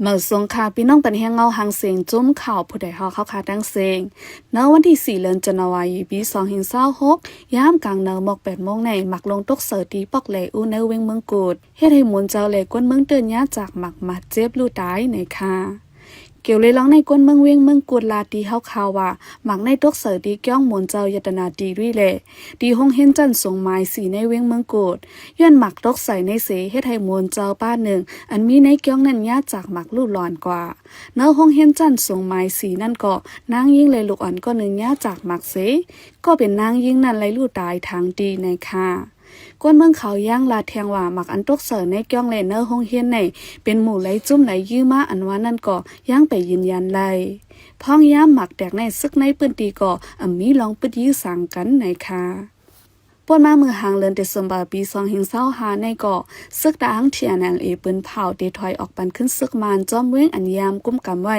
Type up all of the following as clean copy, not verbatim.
เมื่อสงคาพี่น้องเป็นเฮียงเงาหางเสียงจุ้มข่าวผู้ใดฮอเข้าคาดังเสียงในวันที่4เดือนธันวาคมปี2526ยามกลางเนหมอก8 โมงในหมักลงตกเสตีปอกแหลอูในเวงเมืองกูดเฮ็ดให้หมุนเจ้าแหลกวนเมืองเตือนยาจากหมักมาเจ็บลู่ตายในค่ะเกี่ยวเลยร้องในก้นเมืองเวียงเมืองกูดลาตีเฮาข่าวว่าหมักในตกเสดีเกี้ยงหมุนเจ้ายตนาดีด้วยแหละดีห้องเห็นจันทร์ส่งไม้สีในเวียงเมืองกูดย้อนหมักตกใส่ในเสเฮ็ดให้หมุนเจ้าป้าหนึ่งอันมีในเกี้ยงนั้นยาจากหมักลู่หลอนกว่าเนื้อห้องเห็นจันทร์ส่งไม้สีนั่นก็นางยิ่งเลยลูกอ่อนก็หนึ่งยาจากหมักเสก็เป็นนางยิ่งนั่นเลยลู่ตายทางดีในค่ะก้นเมืองเขาย่างลาแทงว่าหมักอันตกเสในเกี้ยงเลเนอร์ห้องเฮียนในเป็นหมู่ไหลจุ่มไหลยื้อมาอันว่านั่นก็ย่างไปยืนยันไลพ้องย่ามหมักแตกในซึกในปืนตีก็มีลองปึดยื้อสั่งกันในค่ะปนมามือหางเลือนเดซมบาปี2525ในก็ซึกดางเทียนเอปืนเผาเดถอยออกปันขึ้นซึกมานจอมเว้งอันยามกุ้มกำไว้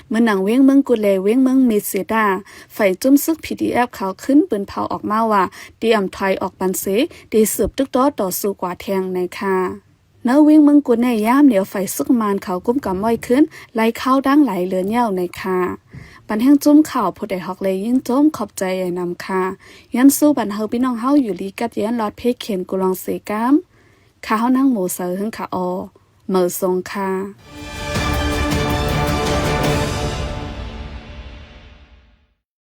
เมื่อหนังเว้งเมืองกุเลเว้งเมืองเมเซดาไฟจุ่มซึก PDF เขาขึ้นปืนเผาออกมาว่าเตรียมถอยออกปันเสเดสืบตึกต่อสู้กว่าแทงในค่ะเนื้อวิ่งเมืองกุนในย่ามเหลียวไฟซึกมานเขากุ้มกำไว้ขึ้นไหลเข้าดังไหลเลือนเย่าในค่ะปันแห้งจุ้มข่าวผู้ใดฮอกเลยยิ่งจุ้มขอบใจไอ้นำค่ะยันสู้บันเฮาพี่น้องเฮาอยู่ลีกัดยันลอดเพเข็นกุลองเสกามข้าเฮานั่งหมูเสือหึงขาอเมื่อทรงค่ะ